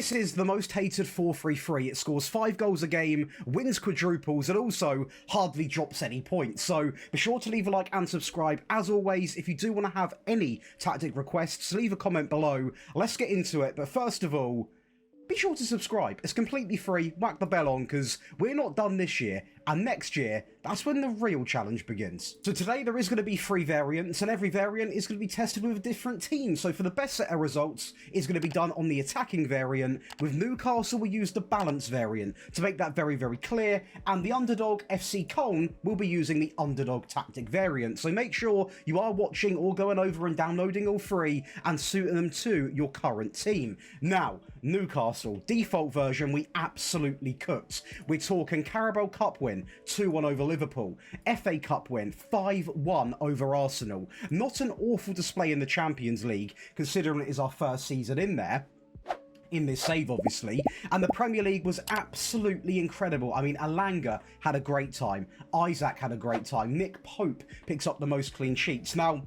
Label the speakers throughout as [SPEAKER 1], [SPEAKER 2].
[SPEAKER 1] This is the most hated 4-3-3. It scores 5 goals a game, wins quadruples, and also hardly drops any points. So be sure to leave a like and subscribe. As always, if you do want to have any tactic requests, leave a comment below. Let's get into it. But first of all, be sure to subscribe. It's completely free. Whack the bell on, because we're not done this year. And next year, that's when the real challenge begins. So today there is going to be 3 variants, and every variant is going to be tested with a different team. So for the best set of results, is going to be done on the attacking variant. With Newcastle, we use the balance variant to make that very, very clear. And the underdog, FC Köln, will be using the underdog tactic variant. So make sure you are watching or going over and downloading all 3 and suiting them to your current team. Now, Newcastle, default version, we absolutely cooked. We're talking Carabao Cup win, 2-1 over Liverpool. FA Cup win, 5-1 over Arsenal. Not an awful display in the Champions League, considering it is our first season in there. In this save, obviously. And the Premier League was absolutely incredible. I mean, Alanga had a great time. Isaac had a great time. Nick Pope picks up the most clean sheets. Now,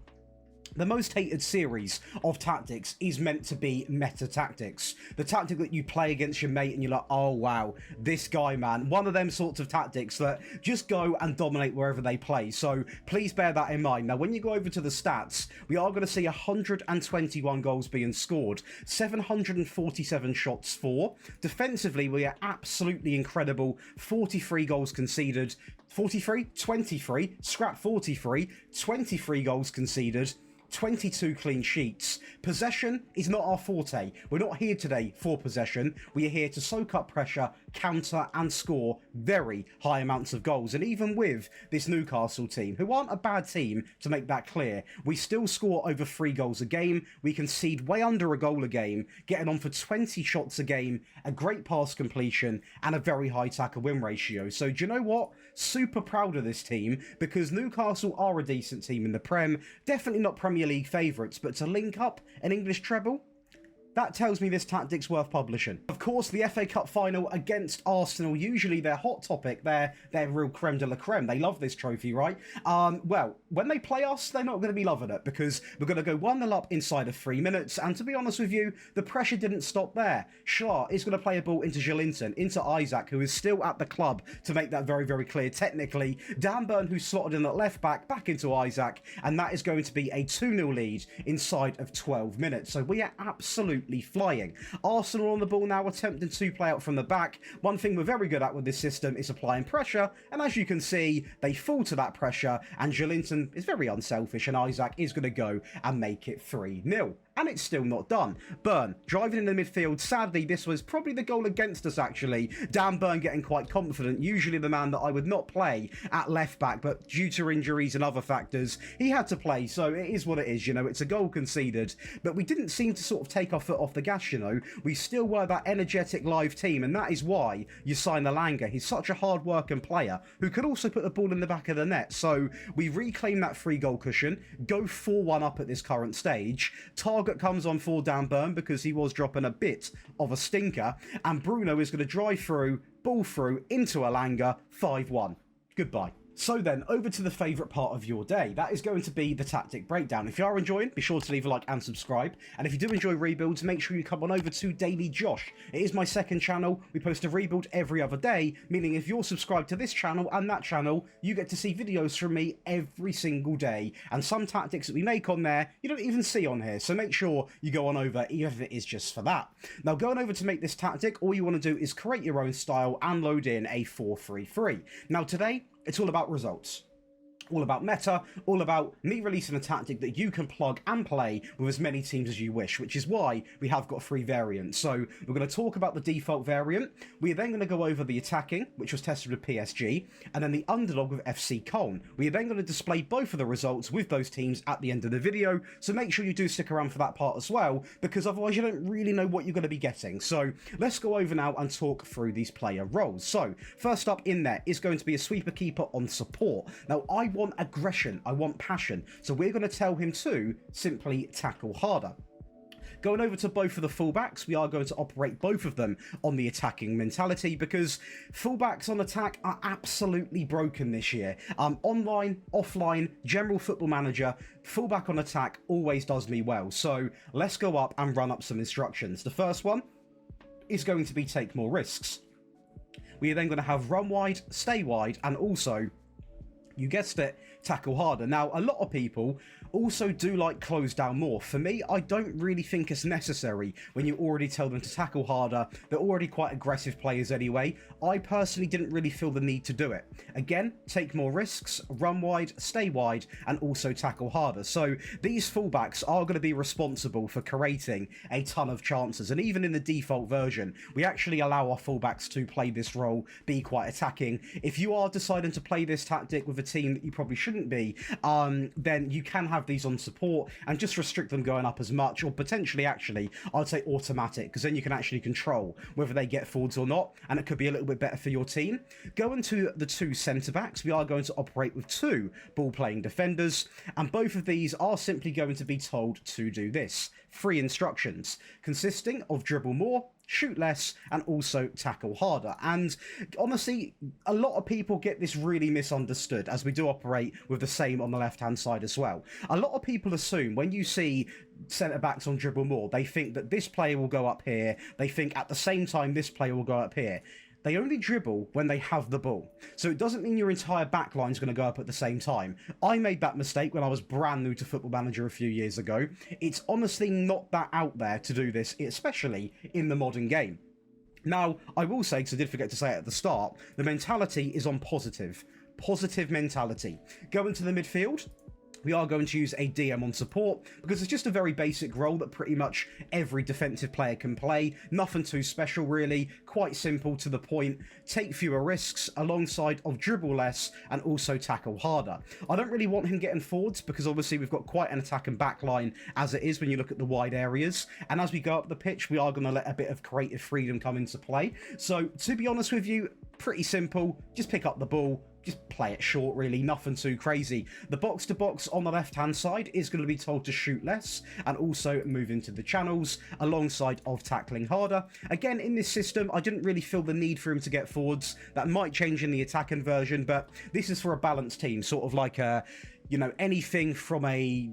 [SPEAKER 1] the most hated series of tactics is meant to be meta tactics. The tactic that you play against your mate and you're like, oh wow, this guy, man. One of them sorts of tactics that just go and dominate wherever they play. So please bear that in mind. Now, when you go over to the stats, we are going to see 121 goals being scored, 747 shots for. Defensively, we are absolutely incredible. 43 goals conceded. 43? 23. Scrap 43. 23 goals conceded. 22 clean sheets. Possession is not our forte. We're not here today for possession. We are here to soak up pressure, counter and score very high amounts of goals. And even with this Newcastle team, who aren't a bad team, to make that clear, we still score over 3 goals a game. We concede way under a goal a game, getting on for 20 shots a game, a great pass completion, and a very high tackle win ratio. So do you know what? Super proud of this team, because Newcastle are a decent team in the Prem. Definitely not Premier League favourites, but to link up an English treble, that tells me this tactic's worth publishing. Of course, the FA Cup final against Arsenal, usually their hot topic, their real creme de la creme. They love this trophy, right? Well, when they play us, they're not going to be loving it, because we're going to go 1-0 up inside of 3 minutes. And to be honest with you, the pressure didn't stop there. Schlar is going to play a ball into Jolinton, into Isaac, who is still at the club, to make that very, very clear technically. Dan Burn, who's slotted in at left back into Isaac, and that is going to be a 2-0 lead inside of 12 minutes. So we are absolutely flying. Arsenal on the ball now, attempting to play out from the back. One thing we're very good at with this system is applying pressure, and as you can see, they fall to that pressure, and Jolinton is very unselfish, and Isaac is going to go and make it 3-0. And it's still not done. Burn driving in the midfield. Sadly, this was probably the goal against us, actually. Dan Burn getting quite confident. Usually the man that I would not play at left back, but due to injuries and other factors, he had to play. So it is what it is, you know. It's a goal conceded. But we didn't seem to sort of take our foot off the gas, you know. We still were that energetic live team, and that is why you sign Alanga. He's such a hard-working player who could also put the ball in the back of the net. So we reclaim that 3-goal cushion, go 4-1 up at this current stage. Target comes on for Dan Burn because he was dropping a bit of a stinker, and Bruno is going to drive through, ball through into Alanga, 5-1. Goodbye. So then, over to the favourite part of your day. That is going to be the tactic breakdown. If you are enjoying, be sure to leave a like and subscribe. And if you do enjoy rebuilds, make sure you come on over to Daily Josh. It is my second channel. We post a rebuild every other day, meaning if you're subscribed to this channel and that channel, you get to see videos from me every single day. And some tactics that we make on there, you don't even see on here. So make sure you go on over, even if it is just for that. Now, going over to make this tactic, all you want to do is create your own style and load in a 4-3-3. Now, today, it's all about results. All about meta, all about me releasing a tactic that you can plug and play with as many teams as you wish, which is why we have got 3 variants. So we're going to talk about the default variant. We are then going to go over the attacking, which was tested with PSG, and then the underdog with FC Köln. We are then going to display both of the results with those teams at the end of the video, so make sure you do stick around for that part as well, because otherwise you don't really know what you're going to be getting. So let's go over now and talk through these player roles. So first up in there is going to be a sweeper keeper on support. Now, I want aggression, I want passion, so we're going to tell him to simply tackle harder. Going over to both of the fullbacks, we are going to operate both of them on the attacking mentality, because fullbacks on attack are absolutely broken this year. Online, offline, general football manager, fullback on attack always does me well. So let's go up and run up some instructions. The first one, is going to be take more risks. We are then going to have run wide, stay wide, and also, you guessed it, tackle harder. Now, a lot of people also do like close down more. For me, I don't really think it's necessary when you already tell them to tackle harder. They're already quite aggressive players anyway. I personally didn't really feel the need to do it. Again, take more risks, run wide, stay wide, and also tackle harder. So these fullbacks are going to be responsible for creating a ton of chances. And even in the default version, we actually allow our fullbacks to play this role, be quite attacking. If you are deciding to play this tactic with a team that you probably shouldn't be, then you can have these on support and just restrict them going up as much, or potentially actually I'd say automatic, because then you can actually control whether they get forwards or not, and it could be a little bit better for your team. Going to the two centre backs, we are going to operate with two ball playing defenders, and both of these are simply going to be told to do this. 3 instructions consisting of dribble more, shoot less, and also tackle harder. And honestly, a lot of people get this really misunderstood, as we do operate with the same on the left hand side as well. A lot of people assume when you see centre backs on dribble more, they think that this player will go up here, they think at the same time this player will go up here. They only dribble when they have the ball. So it doesn't mean your entire backline is going to go up at the same time. I made that mistake when I was brand new to Football Manager a few years ago. It's honestly not that out there to do this, especially in the modern game. Now, I will say, because I did forget to say it at the start, the mentality is on positive. Positive mentality. Go into the midfield. We are going to use a DM on support because it's just a very basic role that pretty much every defensive player can play. Nothing too special really, quite simple to the point, take fewer risks alongside of dribble less and also tackle harder. I don't really want him getting forwards because obviously we've got quite an attack and back line as it is when you look at the wide areas, and as we go up the pitch we are going to let a bit of creative freedom come into play. So to be honest with you, pretty simple, just pick up the ball, just play it short really, nothing too crazy. The box to box on the left hand side is going to be told to shoot less and also move into the channels alongside of tackling harder. Again, in this system I didn't really feel the need for him to get forwards. That might change in the attacking version, but this is for a balanced team, sort of like a, you know, anything from a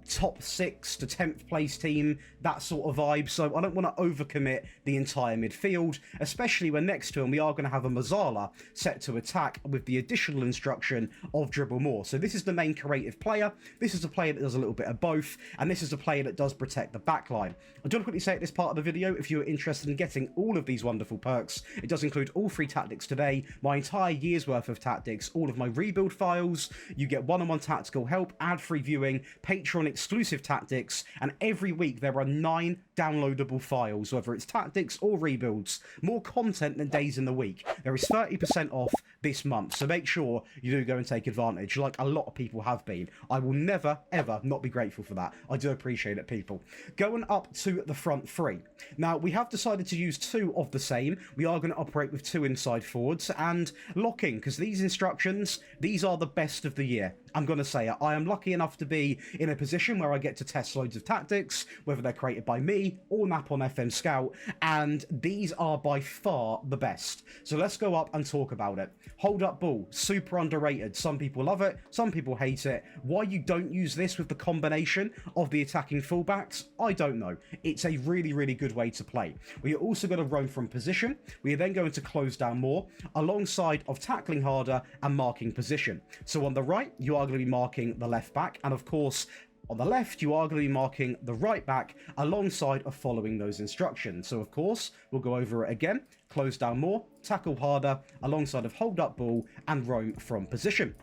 [SPEAKER 1] top 6 to 10th place team, that sort of vibe. So I don't want to overcommit the entire midfield, especially when next to him we are going to have a Mazzala set to attack with the additional instruction of dribble more. So this is the main creative player, this is the player that does a little bit of both, and this is the player that does protect the backline. I do want to quickly say at this part of the video, if you're interested in getting all of these wonderful perks, it does include all 3 tactics today, my entire year's worth of tactics, all of my rebuild files, you get one-on-one tactical help, ad-free viewing, Patreon exclusive tactics, and every week there are 9 downloadable files, whether it's tactics or rebuilds. More content than days in the week. There is 30% off this month, so make sure you do go and take advantage, like a lot of people have been. I will never, ever not be grateful for that. I do appreciate it, people. Going up to the front 3. Now, we have decided to use 2 of the same. We are going to operate with 2 inside forwards and locking, because these instructions, these are the best of the year. I'm going to say it. I am lucky enough to be in a position where I get to test loads of tactics, whether they're created by me or Nap on FM Scout, and these are by far the best. So let's go up and talk about it. Hold up ball, super underrated. Some people love it, some people hate it. Why you don't use this with the combination of the attacking fullbacks, I don't know. It's a really, really good way to play. We are also going to roam from position. We are then going to close down more, alongside of tackling harder and marking position. So on the right, you are going to be marking the left back, and of course, on the left, you are going to be marking the right back alongside of following those instructions. So, of course, we'll go over it again. Close down more, tackle harder, alongside of hold up ball and roam from position.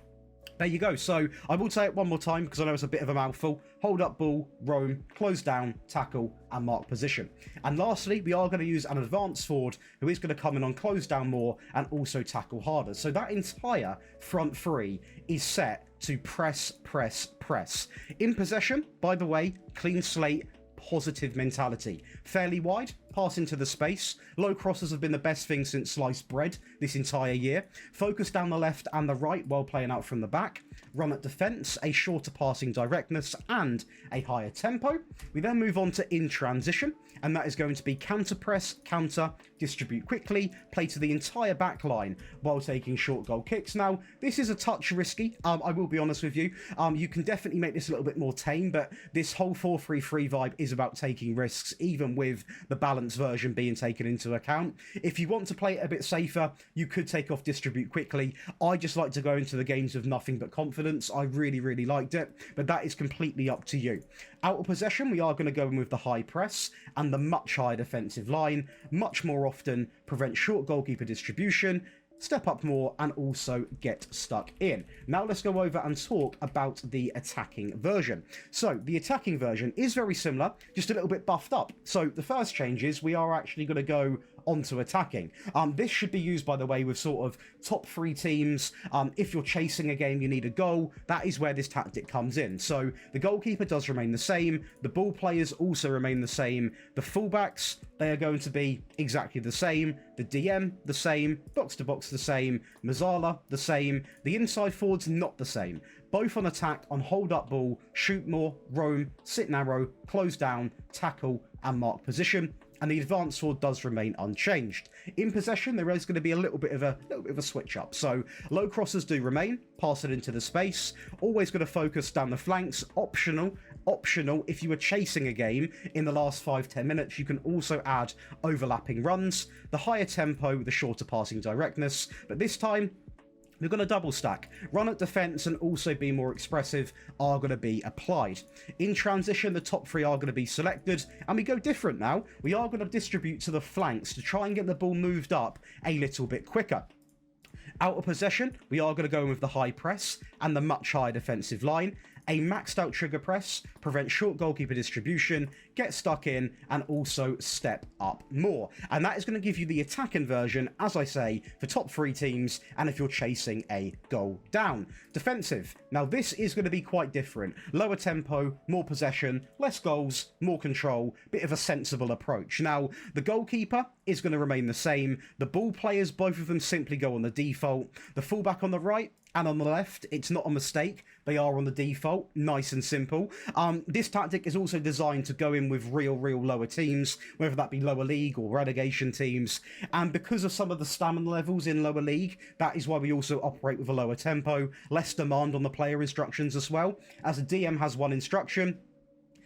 [SPEAKER 1] There you go. So I will say it one more time because I know it's a bit of a mouthful. Hold up ball, roam, close down, tackle, and mark position. And lastly, we are going to use an advanced forward who is going to come in on close down more and also tackle harder. So that entire front 3 is set to press, press, press. In possession, by the way, clean slate, positive mentality. Fairly wide, pass into the space. Low crosses have been the best thing since sliced bread this entire year. Focus down the left and the right while playing out from the back. Run at defence, a shorter passing directness and a higher tempo. We then move on to in transition, and that is going to be counter press, counter, distribute quickly, play to the entire back line while taking short goal kicks. Now, this is a touch risky, I will be honest with you. You can definitely make this a little bit more tame, but this whole 4-3-3 vibe is about taking risks, even with the balance balance version being taken into account. If you want to play it a bit safer, you could take off distribute quickly. I just like to go into the games with nothing but confidence. I really, really liked it, but that is completely up to you. Out of possession, we are going to go in with the high press and the much higher defensive line, much more often prevent short goalkeeper distribution, step up more, and also get stuck in. Now let's go over and talk about the attacking version. So the attacking version is very similar, just a little bit buffed up. So the first change is we are actually going to go onto attacking. This should be used, by the way, with sort of top 3 teams. If you're chasing a game, you need a goal. That is where this tactic comes in. So the goalkeeper does remain the same. The ball players also remain the same. The fullbacks, they are going to be exactly the same. The DM, the same. Box to box, the same. Mazzala, the same. The inside forwards, not the same. Both on attack, on hold up ball, shoot more, roam, sit narrow, close down, tackle, and mark position. And the advanced forward does remain unchanged. In possession, there is going to be a little bit of a switch up. So low crosses do remain, pass it into the space. Always going to focus down the flanks. Optional. If you were chasing a game in the last 5-10 minutes, you can also add overlapping runs. The higher tempo, the shorter passing directness. But this time, we're going to double stack. Run at defense and also be more expressive are going to be applied. In transition, the top 3 are going to be selected, and we go different now. We are going to distribute to the flanks to try and get the ball moved up a little bit quicker. Out of possession, we are going to go in with the high press and the much higher defensive line. A maxed out trigger press, prevent short goalkeeper distribution, get stuck in, and also step up more. And that is going to give you the attacking version, as I say, for top 3 teams, and if you're chasing a goal down. Defensive. Now this is going to be quite different. Lower tempo, more possession, less goals, more control, bit of a sensible approach. Now, the goalkeeper is going to remain the same. The ball players, both of them simply go on the default. The fullback on the right and on the left, it's not a mistake. They are on the default, nice and simple. This tactic is also designed to go in with real lower teams, whether that be lower league or relegation teams. And because of some of the stamina levels in lower league, that is why we also operate with a lower tempo, less demand on the player instructions as well. As a DM has one instruction,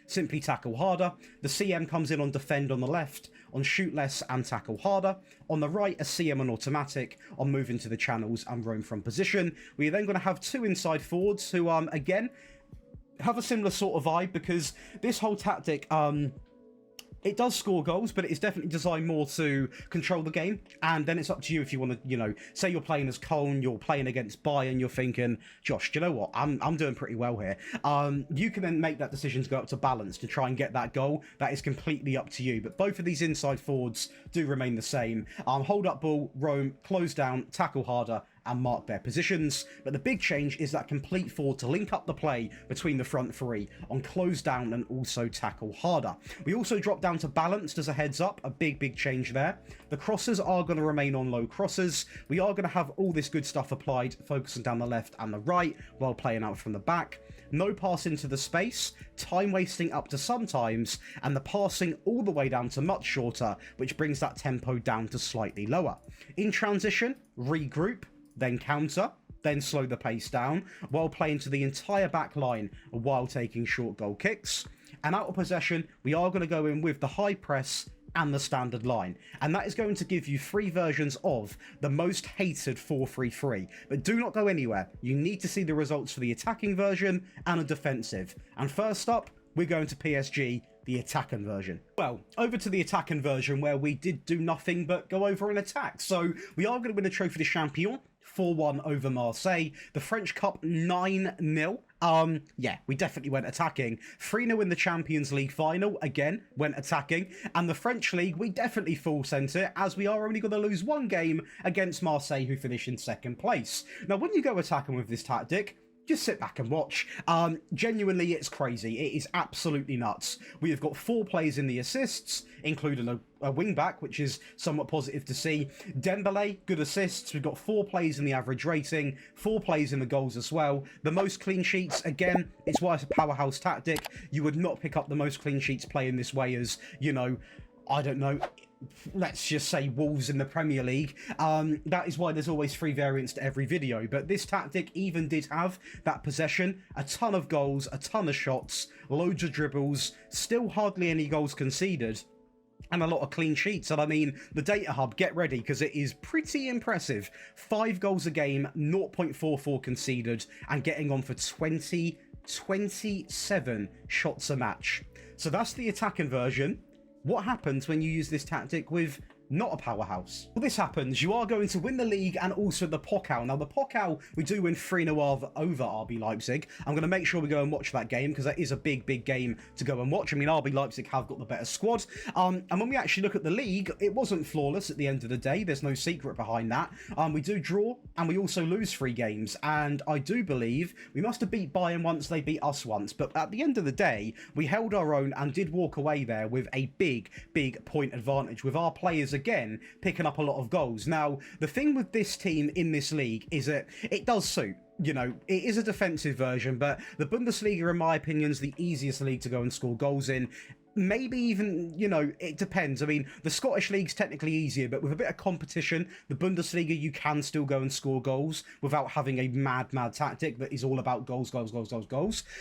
[SPEAKER 1] simply tackle harder. The CM comes in on defend on the left, on shoot less and tackle harder. On the right, a CM on automatic, on move into the channels and roam from position. We are then going to have 2 inside forwards who, again, have a similar sort of vibe, because this whole tactic, it does score goals, but it is definitely designed more to control the game. And then it's up to you if you want to, say you're playing as Cologne, you're playing against Bayern, you're thinking, Josh, do you know what? I'm doing pretty well here. You can then make that decision to go up to balance to try and get that goal. That is completely up to you. But both of these inside forwards do remain the same. Hold up ball, roam, close down, tackle harder, and mark their positions. But the big change is that complete forward to link up the play between the front 3 on close down and also tackle harder. We also drop down to balanced as a heads up, a big change there. The crosses are going to remain on low crosses. We are going to have all this good stuff applied, focusing down the left and the right while playing out from the back. No pass into the space, time wasting up to sometimes, and the passing all the way down to much shorter, which brings that tempo down to slightly lower. In transition, regroup, then counter, then slow the pace down, while playing to the entire back line while taking short goal kicks. And out of possession, we are going to go in with the high press and the standard line. And that is going to give you 3 versions of the most hated 4-3-3. But do not go anywhere. You need to see the results for the attacking version and a defensive. And first up, we're going to PSG, the attacking version. Well, over to the attacking version, where we did do nothing but go over and attack. So we are going to win the Trophy de Champion 4-1 over Marseille. The French Cup 9-0. Yeah, we definitely went attacking. 3-0 in the Champions League final, again, went attacking. And the French League, we definitely full sent it, as we are only going to lose 1 game against Marseille, who finish in 2nd place. Now, when you go attacking with this tactic, just sit back and watch. Genuinely, it's crazy. It is absolutely nuts. We have got 4 players in the assists, including a wing-back, which is somewhat positive to see. Dembele, good assists. We've got 4 players in the average rating, 4 players in the goals as well. The most clean sheets, again, it's why it's a powerhouse tactic. You would not pick up the most clean sheets playing this way as, I don't know, let's just say Wolves in the Premier League. That is why there's always 3 variants to every video. But this tactic even did have that possession, a ton of goals, a ton of shots, loads of dribbles, still hardly any goals conceded. and a lot of clean sheets. And I mean, the data hub, get ready, because it is pretty impressive. 5 goals a game, 0.44 conceded, and getting on for 27 shots a match. So that's the attacking version. What happens when you use this tactic with not a powerhouse? Well, this happens. You are going to win the league and also the Pokal. Now, the Pokal, we do win 3-0 over RB Leipzig. I'm going to make sure we go and watch that game, because that is a big, big game to go and watch. I mean, RB Leipzig have got the better squad. And when we actually look at the league, it wasn't flawless at the end of the day. There's no secret behind that. We do draw, and we also lose 3 games. And I do believe we must have beat Bayern once, they beat us once. But at the end of the day, we held our own and did walk away there with a big, big point advantage, with our players again picking up a lot of goals. Now, the thing with this team in this league is that it does suit. You know, it is a defensive version, but the Bundesliga, in my opinion, is the easiest league to go and score goals in. Maybe even, you know, it depends. I mean, the Scottish League's technically easier, but with a bit of competition, the Bundesliga, you can still go and score goals without having a mad tactic that is all about goals.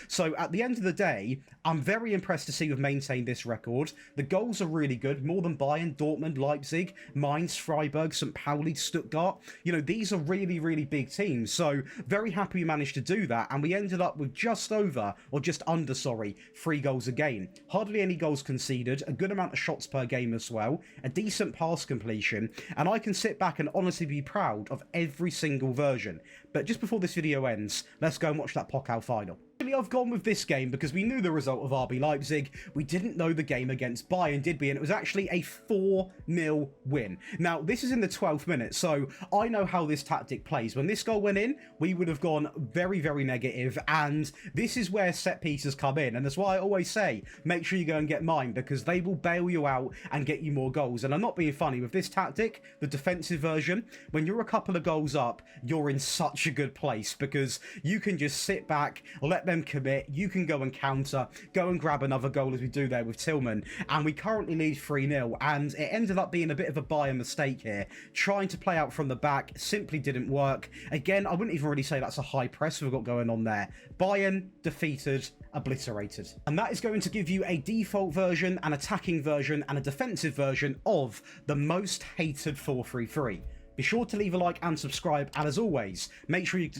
[SPEAKER 1] So at the end of the day, I'm very impressed to see we've maintained this record. The goals are really good, more than Bayern, Dortmund, Leipzig, Mainz, Freiburg, St. Pauli, Stuttgart. You know, these are really, really big teams. So very happy we managed to do that, and we ended up with just under, or just under, sorry, 3 goals a game. Hardly any goals conceded, a good amount of shots per game as well, a decent pass completion, and I can sit back and honestly be proud of every single version. But just before this video ends, let's go and watch that Pokal final. I've gone with this game because we knew the result of RB Leipzig. We didn't know the game against Bayern, did we? And it was actually a 4-0 win. Now, this is in the 12th minute, so I know how this tactic plays. When this goal went in, we would have gone very, very negative, and this is where set pieces come in. And that's why I always say, make sure you go and get mine, because they will bail you out and get you more goals. And I'm not being funny, with this tactic, the defensive version, when you're a couple of goals up, you're in such a good place, because you can just sit back, let them commit, you can go and counter, go and grab another goal, as we do there with Tillman, and we currently lead 3-0, and it ended up being a bit of a Bayern mistake here. Trying to play out from the back simply didn't work. Again, I wouldn't even really say that's a high press we've got going on there. Bayern defeated, obliterated. And that is going to give you a default version, an attacking version, and a defensive version of the most hated 4-3-3. Be sure to leave a like and subscribe, and as always, make sure you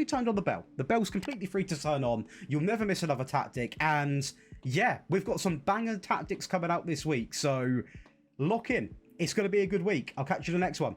[SPEAKER 1] turned on the bell. The bell's completely free to turn on. You'll never miss another tactic, and yeah, we've got some banger tactics coming out this week, so lock in. It's going to be a good week. I'll catch you in the next one.